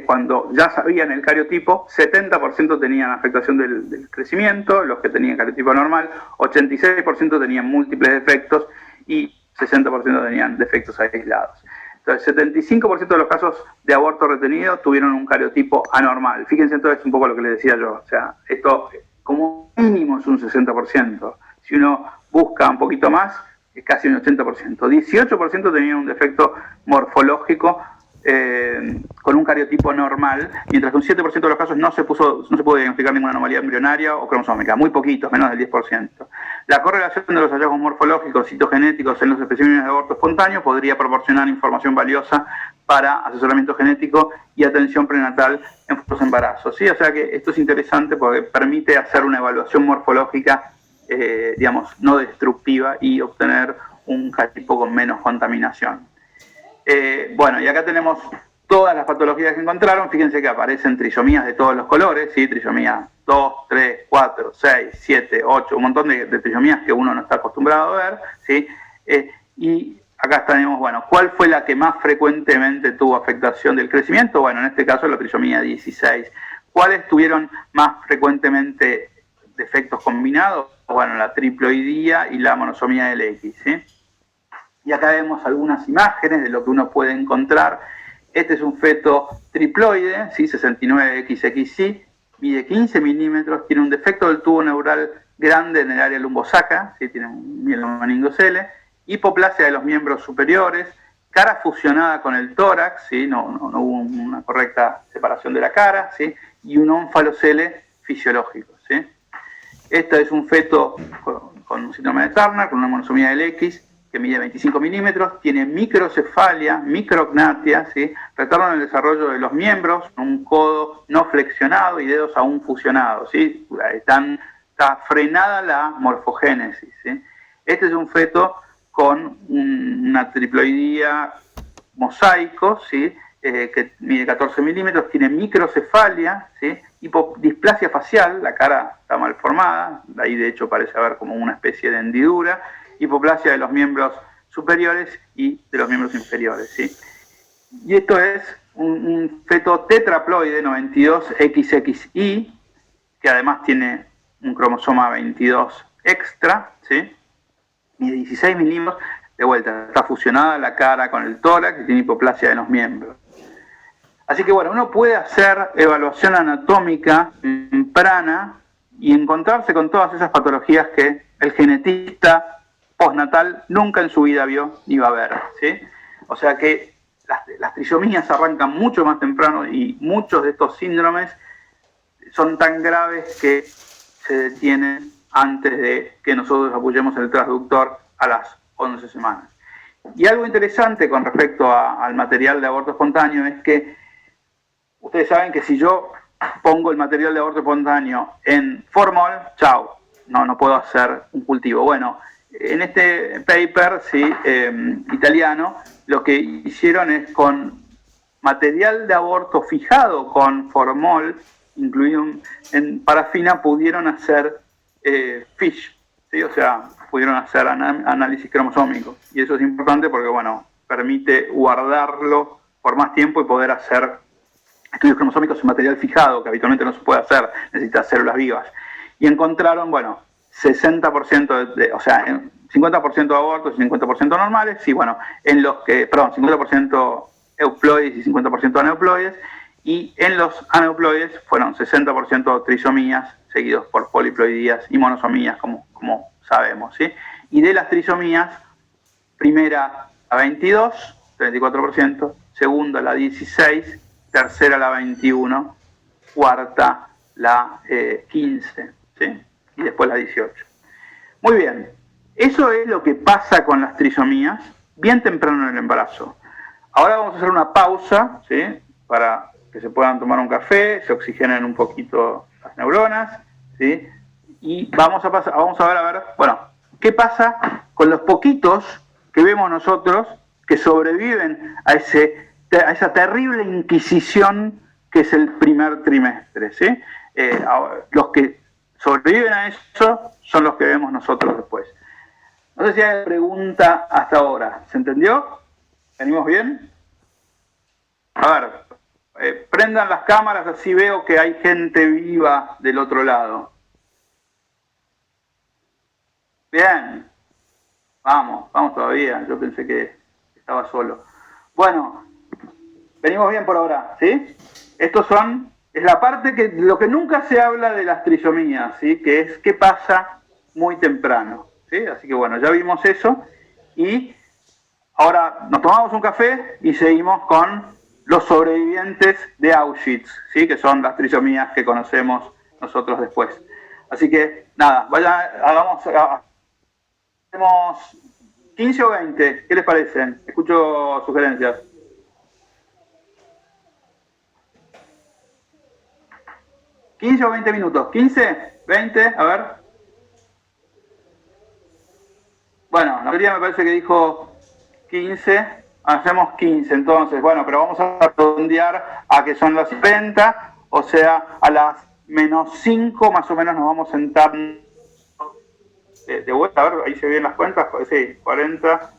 cuando ya sabían el cariotipo, 70% tenían afectación del crecimiento, los que tenían cariotipo normal, 86% tenían múltiples defectos y 60% tenían defectos aislados. Entonces, 75% de los casos de aborto retenido tuvieron un cariotipo anormal. Fíjense entonces un poco lo que les decía yo. O sea, esto como mínimo es un 60%. Si uno busca un poquito más, es casi un 80%. 18% tenían un defecto morfológico con un cariotipo normal, mientras que un 7% de los casos no se pudo diagnosticar ninguna anomalía embrionaria o cromosómica, muy poquitos, menos del 10%. La correlación de los hallazgos morfológicos citogenéticos en los especímenes de aborto espontáneo podría proporcionar información valiosa para asesoramiento genético y atención prenatal en futuros embarazos. ¿Sí? O sea que esto es interesante porque permite hacer una evaluación morfológica, digamos, no destructiva y obtener un cariotipo con menos contaminación. Bueno, y acá tenemos todas las patologías que encontraron. Fíjense que aparecen trisomías de todos los colores, ¿sí? Trisomías 2, 3, 4, 6, 7, 8, un montón de trisomías que uno no está acostumbrado a ver, ¿sí? Y acá tenemos, bueno, ¿cuál fue la que más frecuentemente tuvo afectación del crecimiento? Bueno, en este caso la trisomía 16. ¿Cuáles tuvieron más frecuentemente defectos combinados? Bueno, la triploidía y la monosomía del X, ¿sí? Y acá vemos algunas imágenes de lo que uno puede encontrar. Este es un feto triploide, ¿sí? 69XXY, mide 15 milímetros, tiene un defecto del tubo neural grande en el área lumbosacra, ¿sí? Tiene un mielomeningocele, hipoplasia de los miembros superiores, cara fusionada con el tórax, ¿sí? No hubo una correcta separación de la cara, ¿sí? Y un ónfalocele fisiológico, ¿sí? Este es un feto con un síndrome de Turner, con una monosomía del X, que mide 25 milímetros, tiene microcefalia, micrognatia, ¿sí? Retardo en el desarrollo de los miembros, un codo no flexionado y dedos aún fusionados, ¿sí? Está frenada la morfogénesis, ¿sí? Este es un feto con una triploidía mosaico, ¿sí? Que mide 14 milímetros, tiene microcefalia, ¿sí? Displasia facial, la cara está mal formada, ahí de hecho parece haber como una especie de hendidura, hipoplasia de los miembros superiores y de los miembros inferiores, ¿sí? Y esto es un feto tetraploide 92XXY, que además tiene un cromosoma 22 extra, ¿sí? Mide 16 milímetros, de vuelta, está fusionada la cara con el tórax y tiene hipoplasia de los miembros. Así que bueno, uno puede hacer evaluación anatómica temprana y encontrarse con todas esas patologías que el genetista postnatal nunca en su vida vio ni va a ver, ¿sí? O sea que las trisomías arrancan mucho más temprano y muchos de estos síndromes son tan graves que se detienen antes de que nosotros apoyemos el transductor a las 11 semanas. Y algo interesante con respecto al material de aborto espontáneo es que ustedes saben que si yo pongo el material de aborto espontáneo en formol, chao, no puedo hacer un cultivo. Bueno, en este paper, ¿sí? Italiano, lo que hicieron es con material de aborto fijado con formol, incluido en parafina, pudieron hacer FISH, ¿sí? O sea, pudieron hacer análisis cromosómico. Y eso es importante porque, bueno, permite guardarlo por más tiempo y poder hacer estudios cromosómicos en material fijado, que habitualmente no se puede hacer, necesita células vivas. Y encontraron, bueno, 60%, o sea, 50% de abortos y 50% normales, y bueno, 50% euploides y 50% aneuploides, y en los aneuploides fueron 60% trisomías, seguidos por poliploidías y monosomías, como sabemos, ¿sí? Y de las trisomías, primera la 22, 34%, segunda la 16, tercera la 21, cuarta la 15, ¿sí? Y después la 18. Muy bien, eso es lo que pasa con las trisomías bien temprano en el embarazo. Ahora vamos a hacer una pausa, ¿sí? Para que se puedan tomar un café, se oxigenen un poquito las neuronas, ¿sí? Y vamos a ver, bueno, qué pasa con los poquitos que vemos nosotros que sobreviven a esa terrible inquisición que es el primer trimestre, ¿sí? Los que sobreviven a eso son los que vemos nosotros después. No sé si hay pregunta hasta ahora. ¿Se entendió? ¿Venimos bien? A ver, Prendan las cámaras, así veo que hay gente viva del otro lado. Bien. Vamos todavía. Yo pensé que estaba solo. Bueno, venimos bien por ahora, ¿sí? Es la parte que lo que nunca se habla de las trisomías, ¿sí? Que es qué pasa muy temprano, ¿sí? Así que bueno, ya vimos eso y ahora nos tomamos un café y seguimos con los sobrevivientes de Auschwitz, ¿sí? Que son las trisomías que conocemos nosotros después. Así que nada, hacemos 15 o 20, ¿qué les parecen? Escucho sugerencias. 15 o 20 minutos. 15, 20, a ver. Bueno, la mayoría me parece que dijo 15. Hacemos 15 entonces. Bueno, pero vamos a redondear a que son las 20. O sea, a las menos 5 más o menos nos vamos a sentar de vuelta. A ver, ahí se ven las cuentas. Sí, 40.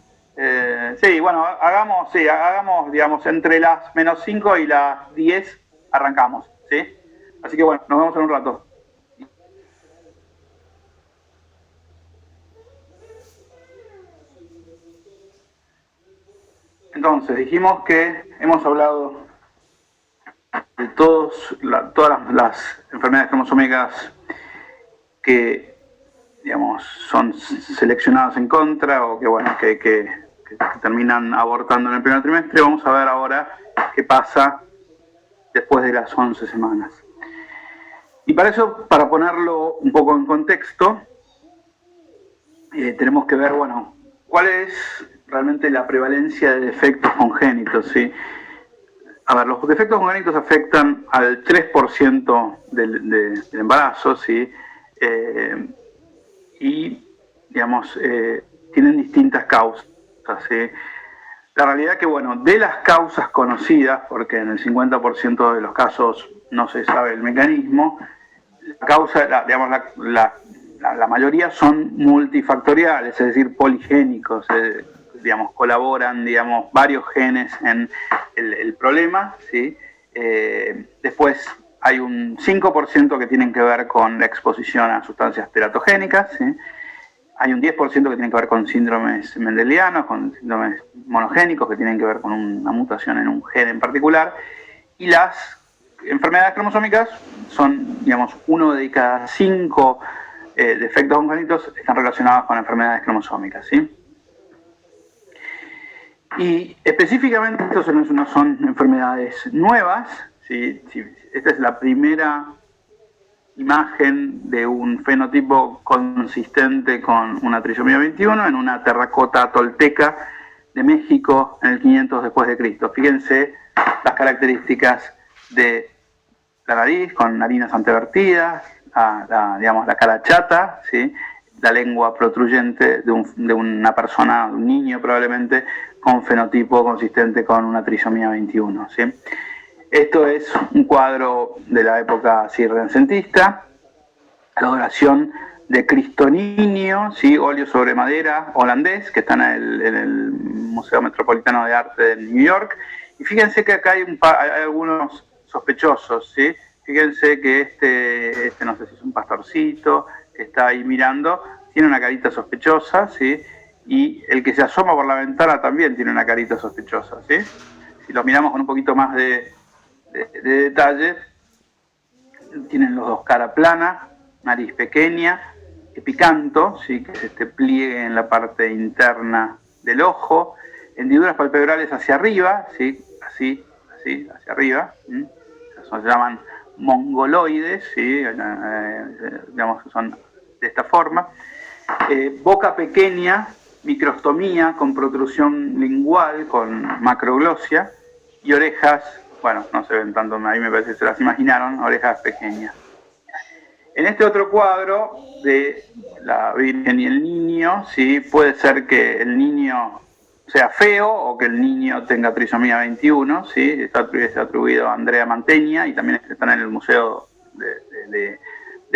Sí, bueno, hagamos, digamos, entre las menos 5 y las 10 arrancamos, ¿sí? Así que bueno, nos vemos en un rato. Entonces, dijimos que hemos hablado de todas las enfermedades cromosómicas que, digamos, son seleccionadas en contra o que, bueno, que terminan abortando en el primer trimestre. Vamos a ver ahora qué pasa después de las 11 semanas. Y para eso, para ponerlo un poco en contexto, tenemos que ver, bueno, cuál es realmente la prevalencia de defectos congénitos, ¿sí? A ver, los defectos congénitos afectan al 3% del embarazo, ¿sí? Y, digamos, tienen distintas causas, ¿sí? La realidad es que, bueno, de las causas conocidas, porque en el 50% de los casos no se sabe el mecanismo, la causa, digamos, la mayoría son multifactoriales, es decir, poligénicos, digamos, colaboran, digamos, varios genes en el problema, ¿sí? Después hay un 5% que tienen que ver con la exposición a sustancias teratogénicas, ¿sí? Hay un 10% que tiene que ver con síndromes mendelianos, con síndromes monogénicos que tienen que ver con una mutación en un gen en particular, y las enfermedades cromosómicas son, digamos, 1 de cada 5 defectos congénitos están relacionados con enfermedades cromosómicas, ¿sí? Y específicamente estos no son enfermedades nuevas, ¿sí? Esta es la primera imagen de un fenotipo consistente con una trisomía 21 en una terracota tolteca de México en el 500 después de Cristo. Fíjense las características de la nariz con narinas antevertidas, digamos, la cara chata, ¿sí? La lengua protruyente de una persona, de un niño probablemente, con fenotipo consistente con una trisomía 21, ¿sí? Esto es un cuadro de la época renacentista, la adoración de Cristo Niño, ¿sí? Óleo sobre madera holandés, que está en el Museo Metropolitano de Arte de New York. Y fíjense que acá hay algunos sospechosos, ¿sí? Fíjense que este no sé si es un pastorcito, que está ahí mirando, tiene una carita sospechosa, ¿sí? Y el que se asoma por la ventana también tiene una carita sospechosa, ¿sí? Si los miramos con un poquito más de detalle, tienen los dos cara plana, nariz pequeña, epicanto, ¿sí? Que es este pliegue en la parte interna del ojo, hendiduras palpebrales hacia arriba, ¿sí? Así, hacia arriba, ¿sí? Se llaman mongoloides, ¿sí? Digamos que son de esta forma. Boca pequeña, microstomía con protrusión lingual, con macroglosia, y orejas, bueno, no se ven tanto, ahí me parece que se las imaginaron, orejas pequeñas. En este otro cuadro de la Virgen y el niño, ¿sí? Puede ser que el niño sea feo o que el niño tenga trisomía 21, ¿sí? Está atribuido a Andrea Mantegna y también están en el Museo de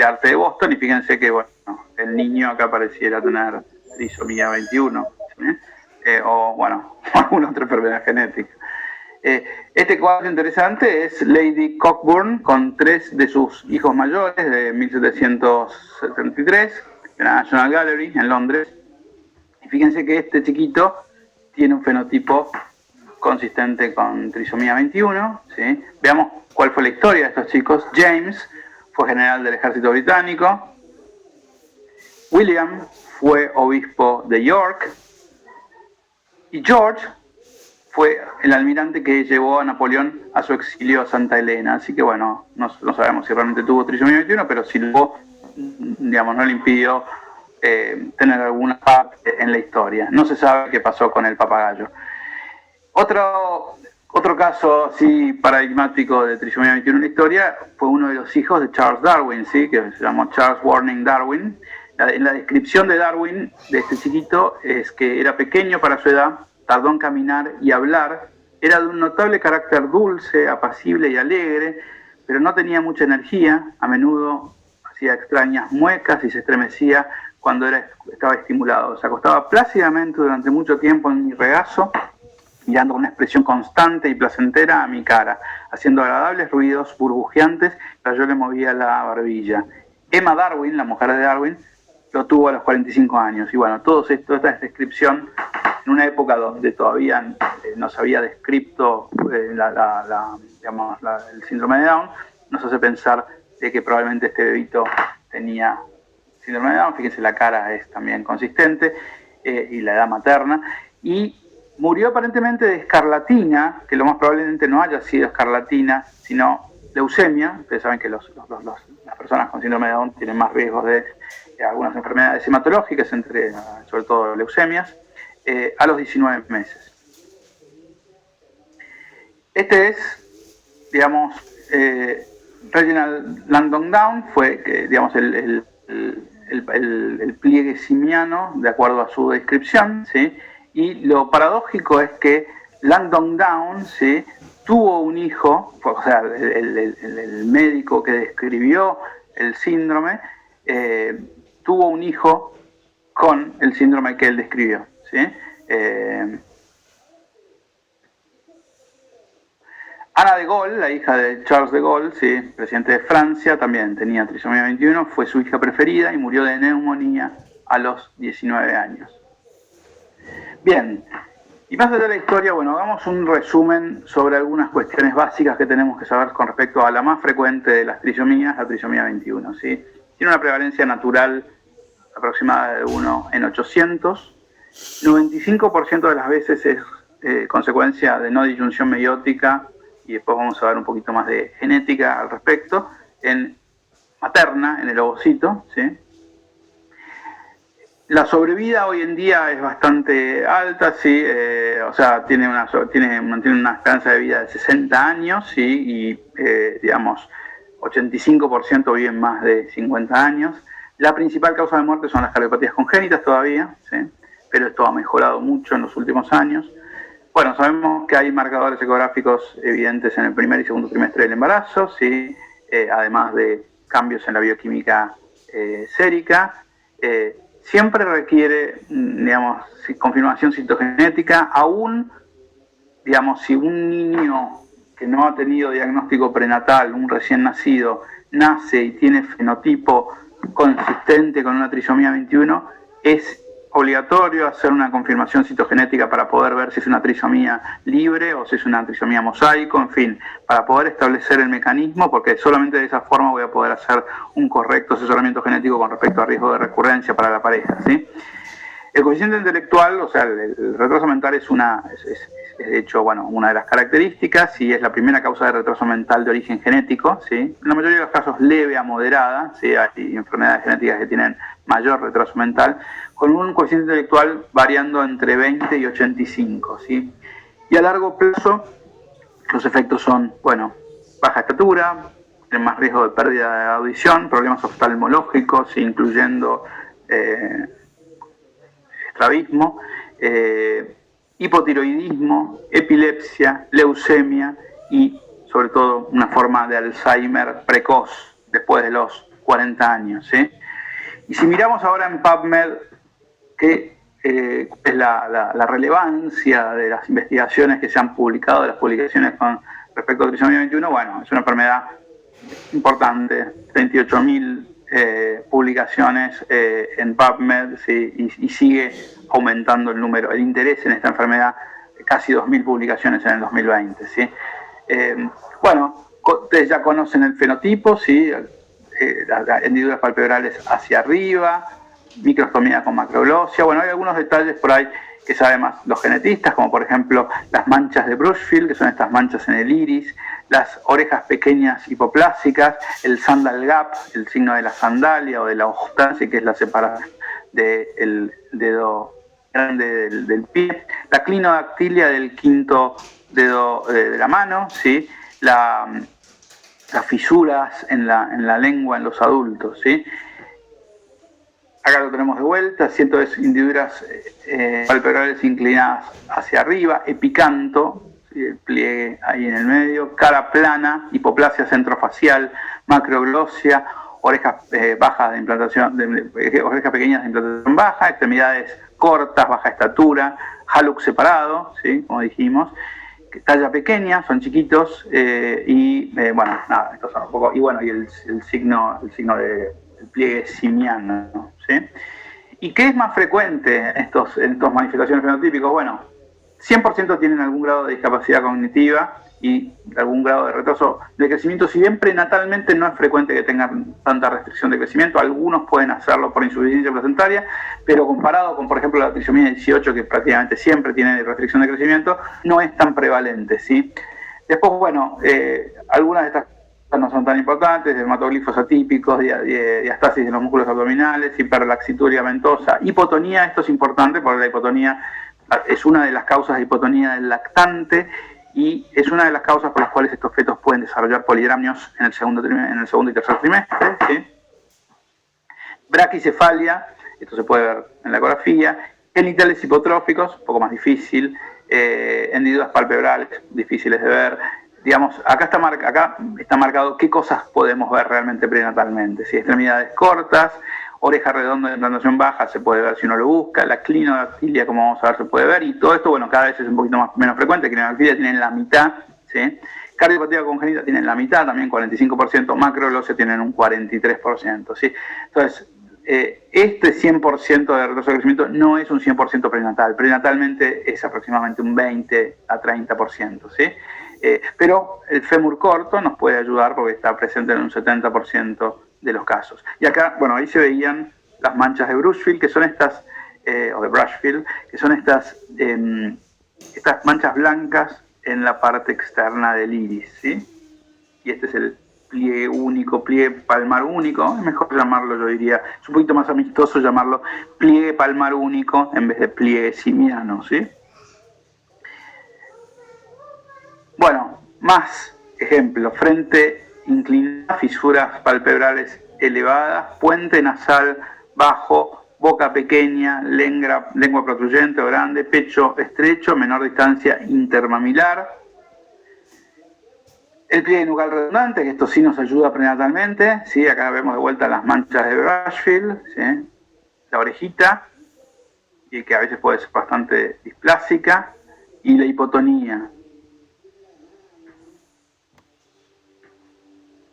Arte de Boston. Y fíjense que, bueno, el niño acá pareciera tener trisomía 21, ¿sí? O, bueno, alguna otra enfermedad genética. Este cuadro interesante es Lady Cockburn con 3 de sus hijos mayores de 1773 de la National Gallery en Londres. Y fíjense que este chiquito tiene un fenotipo consistente con trisomía 21. ¿Sí? Veamos cuál fue la historia de estos chicos. James fue general del ejército británico. William fue obispo de York. Y George fue el almirante que llevó a Napoleón a su exilio a Santa Elena. Así que bueno, no sabemos si realmente tuvo trisomía 21, pero si lo, digamos, no le impidió tener alguna parte en la historia. No se sabe qué pasó con el papagayo. Otro caso así paradigmático de trisomía 21 en la historia fue uno de los hijos de Charles Darwin, ¿sí? Que se llamó Charles Warning Darwin. En la descripción de Darwin, de este chiquito, es que era pequeño para su edad, tardó en caminar y hablar, era de un notable carácter dulce, apacible y alegre, pero no tenía mucha energía, a menudo hacía extrañas muecas y se estremecía cuando estaba estimulado. Se acostaba plácidamente durante mucho tiempo en mi regazo, mirando con una expresión constante y placentera a mi cara, haciendo agradables ruidos burbujeantes, pero yo le movía la barbilla. Emma Darwin, la mujer de Darwin, lo tuvo a los 45 años. Y bueno, toda esta descripción en una época donde todavía no se había descrito el síndrome de Down, nos hace pensar de que probablemente este bebito tenía síndrome de Down. Fíjense, la cara es también consistente y la edad materna. Y murió aparentemente de escarlatina, que lo más probablemente no haya sido escarlatina, sino leucemia. Ustedes saben que las personas con síndrome de Down tienen más riesgos de algunas enfermedades hematológicas, sobre todo leucemias, a los 19 meses. Este es, digamos, Reginald Langdon Down, fue, digamos, el pliegue simiano, de acuerdo a su descripción, ¿sí? Y lo paradójico es que Langdon Down, ¿sí?, tuvo un hijo, o sea, el médico que describió el síndrome, tuvo un hijo con el síndrome que él describió, ¿sí? Ana de Gaulle, la hija de Charles de Gaulle, ¿sí?, presidente de Francia, también tenía trisomía 21, fue su hija preferida y murió de neumonía a los 19 años. Bien, y más allá de la historia, bueno, hagamos un resumen sobre algunas cuestiones básicas que tenemos que saber con respecto a la más frecuente de las trisomías, la trisomía 21, ¿sí? Tiene una prevalencia natural aproximada de 1 en 800. 95% de las veces es consecuencia de no disyunción meiótica, y después vamos a ver un poquito más de genética al respecto, en materna, en el ovocito, ¿sí? La sobrevida hoy en día es bastante alta, ¿sí? O sea, tiene una esperanza de vida de 60 años, ¿sí? Y, digamos, 85% viven más de 50 años. La principal causa de muerte son las cardiopatías congénitas todavía, ¿sí? Pero esto ha mejorado mucho en los últimos años. Bueno, sabemos que hay marcadores ecográficos evidentes en el primer y segundo trimestre del embarazo, ¿sí? Además de cambios en la bioquímica sérica. Siempre requiere, digamos, confirmación citogenética, aún, digamos, si un niño que no ha tenido diagnóstico prenatal, un recién nacido, nace y tiene fenotipo consistente con una trisomía 21, es obligatorio hacer una confirmación citogenética para poder ver si es una trisomía libre o si es una trisomía mosaico, en fin, para poder establecer el mecanismo, porque solamente de esa forma voy a poder hacer un correcto asesoramiento genético con respecto a riesgo de recurrencia para la pareja, ¿sí? El coeficiente intelectual, o sea, el retraso mental es de hecho, bueno, una de las características, y es la primera causa de retraso mental de origen genético, ¿sí? En la mayoría de los casos leve a moderada, ¿sí? Hay enfermedades genéticas que tienen mayor retraso mental, con un coeficiente intelectual variando entre 20 y 85, ¿sí? Y a largo plazo, los efectos son, bueno, baja estatura, tienen más riesgo de pérdida de audición, problemas oftalmológicos, incluyendo estrabismo, hipotiroidismo, epilepsia, leucemia y, sobre todo, una forma de Alzheimer precoz después de los 40 años, ¿sí? Y si miramos ahora en PubMed qué es la relevancia de las investigaciones que se han publicado, de las publicaciones con respecto a trisomía 21. Bueno, es una enfermedad importante, 38.000 publicaciones en PubMed, ¿sí? y sigue aumentando el número, el interés en esta enfermedad, casi 2.000 publicaciones en el 2020. ¿Sí? Bueno, ustedes ya conocen el fenotipo, ¿sí? Las hendiduras palpebrales hacia arriba, microstomía con macroglossia. Bueno, hay algunos detalles por ahí que saben más los genetistas, como por ejemplo las manchas de Brushfield, que son estas manchas en el iris, las orejas pequeñas hipoplásicas, el sandal gap, el signo de la sandalia o de la ostancia, que es la separación del dedo grande del pie, la clinodactilia del quinto dedo de la mano, ¿sí? Las fisuras en la lengua en los adultos, ¿sí? Acá lo tenemos de vuelta, entonces hendiduras palpebrales inclinadas hacia arriba, epicanto, ¿sí? El pliegue ahí en el medio, cara plana, hipoplasia centrofacial, macroglossia, orejas bajas de implantación, orejas pequeñas de implantación baja, extremidades cortas, baja estatura, hallux separado, ¿sí? Como dijimos, talla pequeña, son chiquitos, bueno, nada, estos son un poco, y bueno, y el signo del pliegue simiano, ¿sí? ¿Y qué es más frecuente en estos manifestaciones fenotípicas? Bueno, 100% tienen algún grado de discapacidad cognitiva y algún grado de retraso de crecimiento. Si bien prenatalmente no es frecuente que tengan tanta restricción de crecimiento, algunos pueden hacerlo por insuficiencia placentaria, pero comparado con, por ejemplo, la trisomía 18, que prácticamente siempre tiene restricción de crecimiento, no es tan prevalente, ¿sí? Después, bueno, algunas de estas no son tan importantes, dermatoglifos atípicos, diastasis de los músculos abdominales, hiperlaxituria ventosa, hipotonía. Esto es importante porque la hipotonía es una de las causas de hipotonía del lactante y es una de las causas por las cuales estos fetos pueden desarrollar polidramios en el segundo y tercer trimestre, ¿sí? Braquicefalia, esto se puede ver en la ecografía, genitales hipotróficos, un poco más difícil, hendiduras palpebrales, difíciles de ver. Digamos, acá está marcado qué cosas podemos ver realmente prenatalmente. ¿Sí? Extremidades cortas, oreja redonda de implantación baja, se puede ver si uno lo busca, la clinodactilia, como vamos a ver, se puede ver, y todo esto, bueno, cada vez es un poquito menos frecuente. Clinodactilia tienen la mitad, ¿sí? Cardiopatía congénita tienen la mitad, también 45%, macroglossia tienen un 43%, ¿sí? Entonces, este 100% de retraso de crecimiento no es un 100% prenatal. Prenatalmente es aproximadamente un 20 a 30%, ¿sí? Pero el fémur corto nos puede ayudar porque está presente en un 70% de los casos. Y acá, bueno, ahí se veían las manchas de Brushfield, que son estas, o de Brushfield, que son estas manchas blancas en la parte externa del iris, ¿sí? Y este es el pliegue único, pliegue palmar único, es mejor llamarlo, yo diría, es un poquito más amistoso llamarlo pliegue palmar único en vez de pliegue simiano, ¿sí? Bueno, más ejemplos: frente inclinada, fisuras palpebrales elevadas, puente nasal bajo, boca pequeña, lengua protruyente o grande, pecho estrecho, menor distancia intermamilar. El pliegue nucal redundante, que esto sí nos ayuda prenatalmente, ¿sí? Acá vemos de vuelta las manchas de Brushfield, ¿sí? La orejita, y que a veces puede ser bastante displásica, y la hipotonía.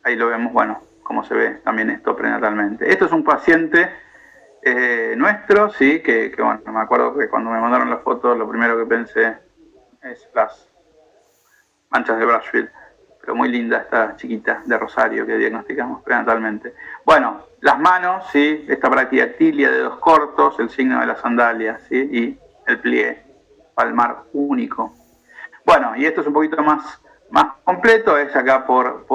Ahí lo vemos, bueno, cómo se ve también esto prenatalmente. Esto es un paciente nuestro, sí, que bueno, me acuerdo que cuando me mandaron las fotos, lo primero que pensé es las manchas de Brushfield, pero muy linda esta chiquita de Rosario que diagnosticamos prenatalmente. Bueno, las manos, sí, esta braquidactilia, dedos cortos, el signo de la sandalia, sí, y el pliegue palmar único. Bueno, y esto es un poquito más completo, es acá por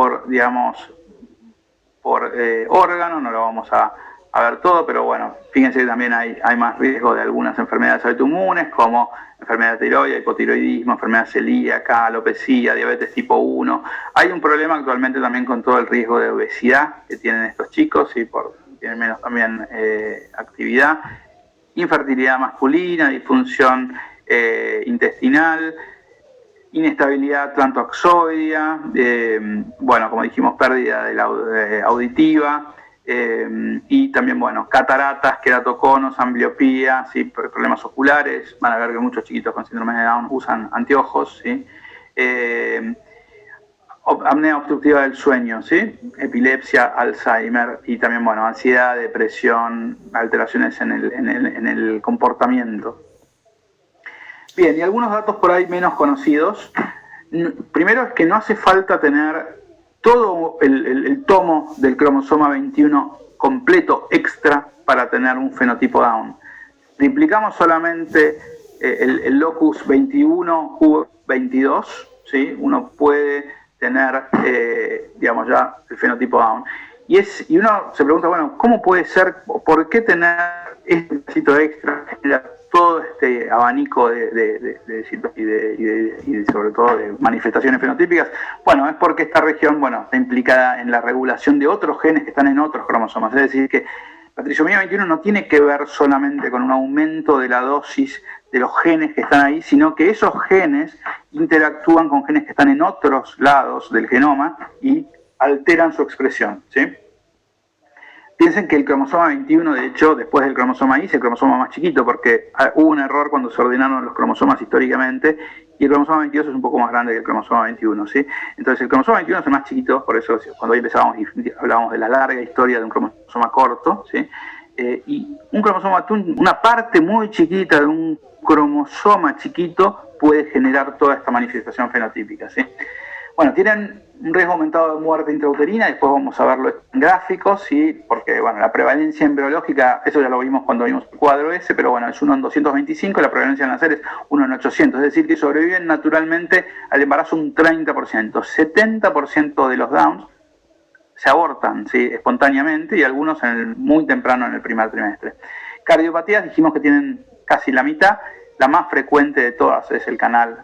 órgano, no lo vamos a ver todo, pero bueno, fíjense que también hay más riesgo de algunas enfermedades autoinmunes, como enfermedad de tiroides, hipotiroidismo, enfermedad celíaca, alopecia, diabetes tipo 1. Hay un problema actualmente también con todo el riesgo de obesidad que tienen estos chicos, y tienen menos también actividad, infertilidad masculina, disfunción intestinal, inestabilidad atlantoaxoidea, bueno, como dijimos, pérdida auditiva, y también, bueno, cataratas, queratoconos, ambliopía, ¿sí? Problemas oculares. Van a ver que muchos chiquitos con síndrome de Down usan anteojos, ¿sí? Apnea obstructiva del sueño, ¿sí? Epilepsia, Alzheimer y también, bueno, ansiedad, depresión, alteraciones en el comportamiento. Bien, y algunos datos por ahí menos conocidos. Primero es que no hace falta tener todo el tomo del cromosoma 21 completo extra para tener un fenotipo Down. Triplicamos solamente el locus 21 Q22, ¿sí? Uno puede tener, digamos, ya el fenotipo Down. Y uno se pregunta, bueno, ¿cómo puede ser, por qué tener este pedacito extra, todo este abanico de y sobre todo de manifestaciones fenotípicas? Bueno, es porque esta región, bueno, está implicada en la regulación de otros genes que están en otros cromosomas. Es decir, que la trisomía 21 no tiene que ver solamente con un aumento de la dosis de los genes que están ahí, sino que esos genes interactúan con genes que están en otros lados del genoma y alteran su expresión, ¿sí? Piensen que el cromosoma 21, de hecho, después del cromosoma Y, es el cromosoma más chiquito, porque hubo un error cuando se ordenaron los cromosomas históricamente, y el cromosoma 22 es un poco más grande que el cromosoma 21, ¿sí? Entonces el cromosoma 21 es el más chiquito, por eso cuando hoy empezábamos y hablábamos de la larga historia de un cromosoma corto, ¿sí? Y un cromosoma, una parte muy chiquita de un cromosoma chiquito puede generar toda esta manifestación fenotípica, ¿sí? Bueno, tienen un riesgo aumentado de muerte intrauterina, después vamos a verlo en gráficos, ¿sí? Porque, bueno, la prevalencia embriológica, eso ya lo vimos cuando vimos el cuadro ese, pero bueno, es 1 en 225, la prevalencia en nacer es 1 en 800, es decir, que sobreviven naturalmente al embarazo un 30%, 70% de los Downs se abortan, ¿sí? Espontáneamente, y algunos muy temprano en el primer trimestre. Cardiopatías dijimos que tienen casi la mitad. La más frecuente de todas es el canal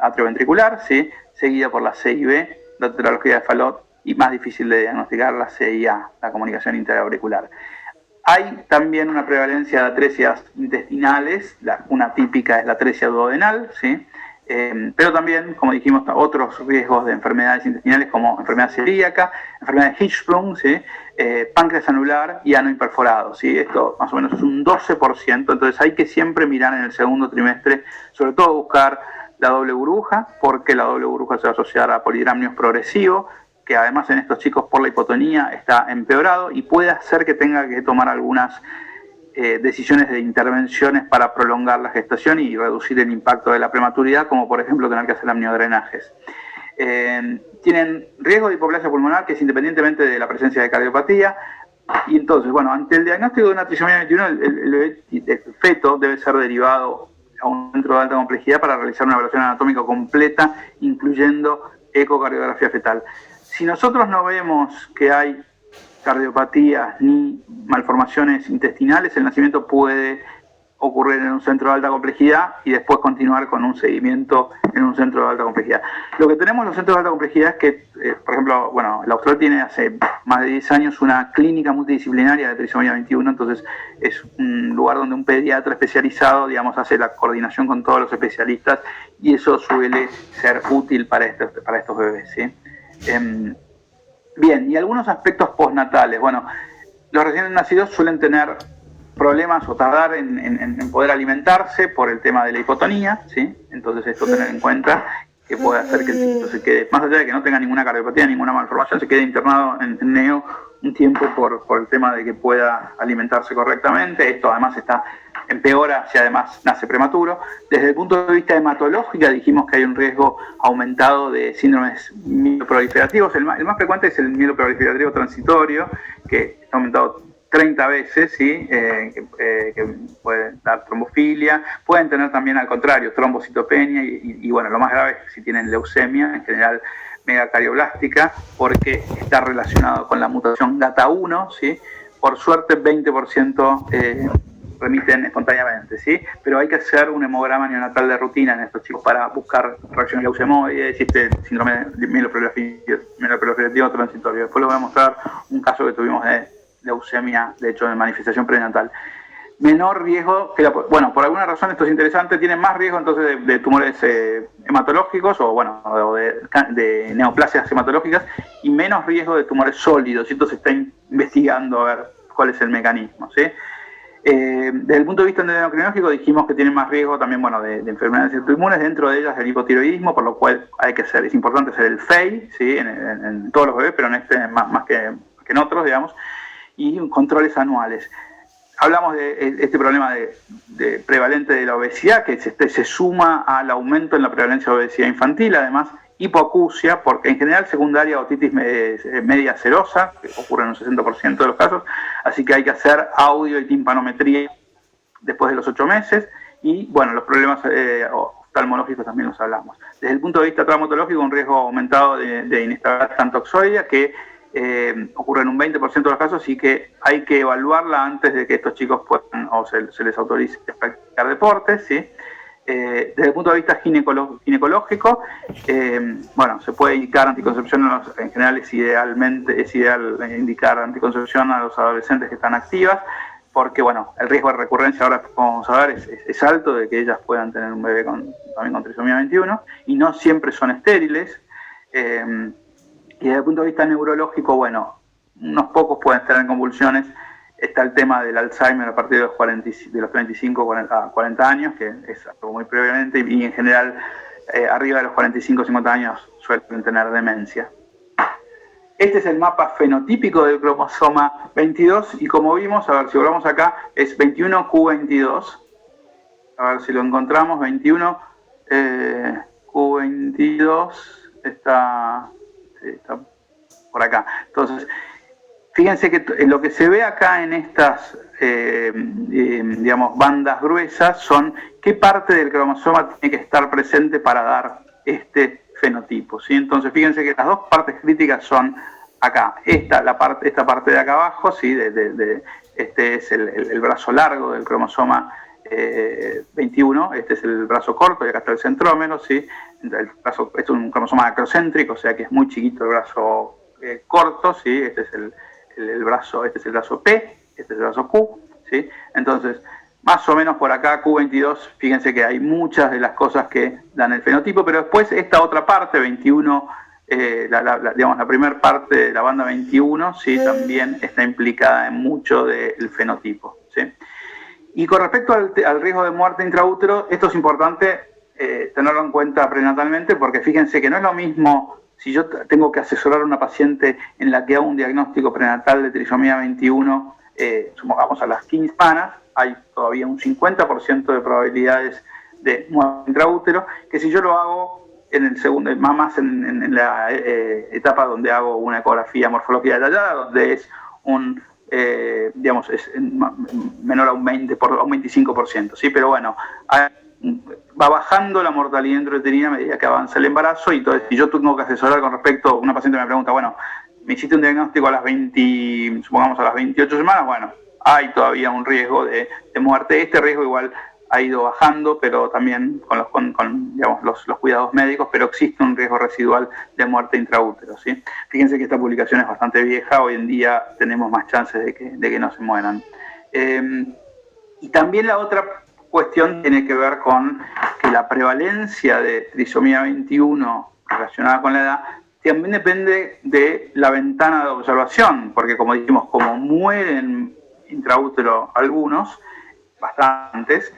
atrioventricular, ¿sí? Seguida por la CIB, la tetralogía de Fallot, y más difícil de diagnosticar la CIA, la comunicación interauricular. Hay también una prevalencia de atresias intestinales, una típica es la atresia duodenal, ¿sí? Pero también, como dijimos, otros riesgos de enfermedades intestinales como enfermedad celíaca, enfermedad de Hirschsprung, ¿sí? Páncreas anular y ano imperforado, ¿sí? Esto más o menos es un 12%, entonces hay que siempre mirar en el segundo trimestre, sobre todo buscar la doble burbuja, porque la doble burbuja se va a asociar a polidramnios progresivo, que además en estos chicos por la hipotonía está empeorado y puede hacer que tenga que tomar algunas decisiones de intervenciones para prolongar la gestación y reducir el impacto de la prematuridad, como por ejemplo tener que hacer amniodrenajes. Tienen riesgo de hipoplasia pulmonar, que es independientemente de la presencia de cardiopatía, y entonces, bueno, ante el diagnóstico de una trisomía 21, el feto debe ser derivado a un centro de alta complejidad para realizar una evaluación anatómica completa, incluyendo ecocardiografía fetal. Si nosotros no vemos que hay cardiopatías ni malformaciones intestinales, el nacimiento puede ocurrir en un centro de alta complejidad y después continuar con un seguimiento en un centro de alta complejidad. Lo que tenemos en los centros de alta complejidad es que, por ejemplo, bueno, la Austral tiene hace más de 10 años una clínica multidisciplinaria de trisomía 21, entonces es un lugar donde un pediatra especializado, digamos, hace la coordinación con todos los especialistas y eso suele ser útil para estos bebés, ¿sí? Bien, y algunos aspectos postnatales. Bueno, los recién nacidos suelen tener problemas o tardar en poder alimentarse por el tema de la hipotonía, ¿sí? Entonces esto tener en cuenta que puede hacer que el chiquito se quede, más allá de que no tenga ninguna cardiopatía, ninguna malformación, se quede internado en neo un tiempo por el tema de que pueda alimentarse correctamente. Esto además empeora si además nace prematuro. Desde el punto de vista hematológico dijimos que hay un riesgo aumentado de síndromes mieloproliferativos. El más frecuente es el mieloproliferativo transitorio, que está aumentado 30 veces, ¿sí? Que puede dar trombofilia, pueden tener también al contrario trombocitopenia y bueno, lo más grave es si tienen leucemia, en general megacardioblástica, porque está relacionado con la mutación GATA1, ¿sí? Por suerte 20% remiten espontáneamente, ¿sí? Pero hay que hacer un hemograma neonatal de rutina en estos chicos para buscar reacciones leucemoides, existe el síndrome de mieloproliferativo transitorio. Después les voy a mostrar un caso que tuvimos de leucemia, de hecho de manifestación prenatal. menor riesgo que bueno, por alguna razón esto es interesante, tienen más riesgo entonces de tumores hematológicos o bueno, de neoplasias hematológicas y menos riesgo de tumores sólidos. Y esto se está investigando a ver cuál es el mecanismo, ¿sí? Desde el punto de vista endocrinológico dijimos que tienen más riesgo también, bueno, de enfermedades autoinmunes, dentro de ellas el hipotiroidismo, por lo cual es importante hacer el FEI, ¿sí? En todos los bebés, pero en este más que en otros, digamos, y controles anuales. Hablamos de este problema de prevalente de la obesidad, que se suma al aumento en la prevalencia de obesidad infantil, además hipoacusia, porque en general secundaria otitis media serosa, que ocurre en un 60% de los casos, así que hay que hacer audio y timpanometría después de los 8 meses, y bueno, los problemas oftalmológicos también los hablamos. Desde el punto de vista traumatológico, un riesgo aumentado de inestabilidad tantoxoidea, que ocurre en un 20% de los casos y que hay que evaluarla antes de que estos chicos puedan o se les autorice practicar deportes, ¿sí? Desde el punto de vista ginecológico, bueno, se puede indicar anticoncepción, en general es ideal indicar anticoncepción a los adolescentes que están activas, porque bueno, el riesgo de recurrencia ahora, como vamos a ver, es alto de que ellas puedan tener un bebé también con trisomía 21, y no siempre son estériles. Y desde el punto de vista neurológico, bueno, unos pocos pueden estar en convulsiones. Está el tema del Alzheimer a partir de los 35 a 40 años, que es algo muy previamente, y en general arriba de los 45 50 años suelen tener demencia. Este es el mapa fenotípico del cromosoma 22, y como vimos, a ver si volvamos acá, es 21q22. A ver si lo encontramos, 21q22 está por acá. Entonces, fíjense que lo que se ve acá en estas, digamos, bandas gruesas son qué parte del cromosoma tiene que estar presente para dar este fenotipo, ¿sí? Entonces, fíjense que las dos partes críticas son acá. Esta parte de acá abajo, ¿sí? Este es el brazo largo del cromosoma 21, este es el brazo corto y acá está el centrómero, ¿sí? Este es un cromosoma acrocéntrico, o sea que es muy chiquito el brazo corto, ¿sí? Este es el brazo P, este es el brazo Q, ¿sí? Entonces, más o menos por acá, Q22, fíjense que hay muchas de las cosas que dan el fenotipo, pero después esta otra parte, 21, digamos, la primera parte de la banda 21, ¿sí? También está implicada en mucho del fenotipo, ¿sí? Y con respecto al riesgo de muerte intraútero, esto es importante tenerlo en cuenta prenatalmente, porque fíjense que no es lo mismo si yo tengo que asesorar a una paciente en la que hago un diagnóstico prenatal de trisomía 21, supongamos a las 15 semanas, hay todavía un 50% de probabilidades de muerte intraútero, que si yo lo hago en el segundo, más en la etapa donde hago una ecografía morfológica detallada, donde es digamos, es menor a un 25%, ¿sí? Pero bueno, va bajando la mortalidad intrauterina a medida que avanza el embarazo, y entonces si yo tengo que asesorar con respecto, una paciente me pregunta, bueno, me hiciste un diagnóstico a las supongamos a las 28 semanas, bueno, hay todavía un riesgo de muerte. Este riesgo igual ha ido bajando, pero también con digamos, los cuidados médicos, pero existe un riesgo residual de muerte intraútero, ¿sí? Fíjense que esta publicación es bastante vieja, hoy en día tenemos más chances de que no se mueran. Y también la otra cuestión tiene que ver con que la prevalencia de trisomía 21 relacionada con la edad también depende de la ventana de observación, porque como dijimos, como mueren intraútero algunos, bastantes,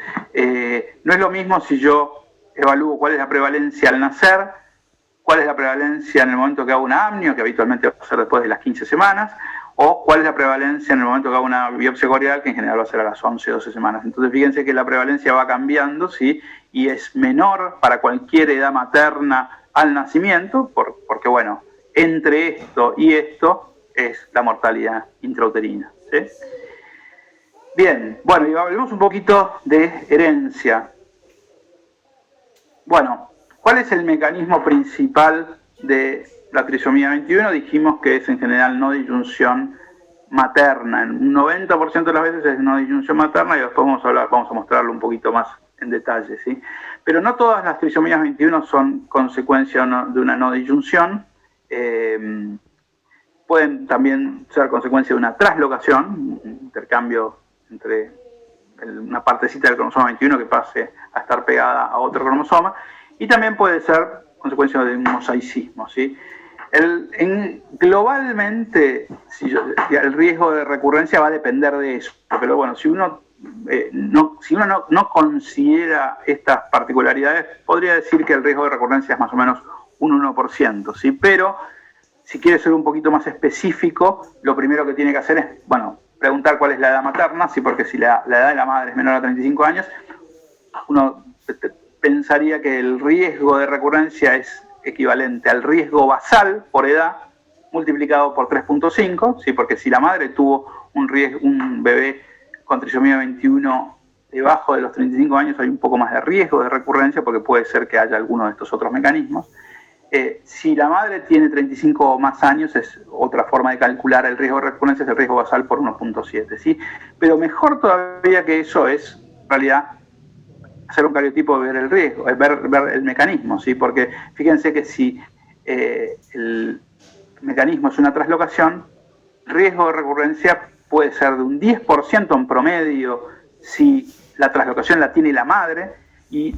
no es lo mismo si yo evalúo cuál es la prevalencia al nacer, cuál es la prevalencia en el momento que hago una amnio, que habitualmente va a ser después de las 15 semanas, o cuál es la prevalencia en el momento que hago una biopsia corial, que en general va a ser a las 11 o 12 semanas. Entonces fíjense que la prevalencia va cambiando, ¿sí? Y es menor para cualquier edad materna al nacimiento, porque bueno, entre esto y esto es la mortalidad intrauterina, ¿sí? Bien, bueno, y hablemos un poquito de herencia. Bueno, ¿cuál es el mecanismo principal de la trisomía 21? Dijimos que es en general no disyunción materna. En un 90% de las veces es no disyunción materna, y después vamos a mostrarlo un poquito más en detalle, ¿sí? Pero no todas las trisomías 21 son consecuencia de una no disyunción. Pueden también ser consecuencia de una traslocación, un intercambio entre una partecita del cromosoma 21 que pase a estar pegada a otro cromosoma, y también puede ser consecuencia de un mosaicismo, ¿sí? Globalmente, el riesgo de recurrencia va a depender de eso, pero bueno, si uno no considera estas particularidades, podría decir que el riesgo de recurrencia es más o menos un 1%, ¿sí? Pero si quiere ser un poquito más específico, lo primero que tiene que hacer es, bueno, preguntar cuál es la edad materna, ¿sí? Porque si la edad de la madre es menor a 35 años, uno pensaría que el riesgo de recurrencia es equivalente al riesgo basal por edad multiplicado por 3.5, ¿sí? Porque si la madre tuvo un bebé con trisomía 21 debajo de los 35 años, hay un poco más de riesgo de recurrencia porque puede ser que haya alguno de estos otros mecanismos. Si la madre tiene 35 o más años, es otra forma de calcular el riesgo de recurrencia, es el riesgo basal por 1.7, ¿sí? Pero mejor todavía que eso es, en realidad, hacer un cariotipo y ver el riesgo, ver el mecanismo, ¿sí? Porque fíjense que si el mecanismo es una traslocación, riesgo de recurrencia puede ser de un 10% en promedio si la traslocación la tiene la madre y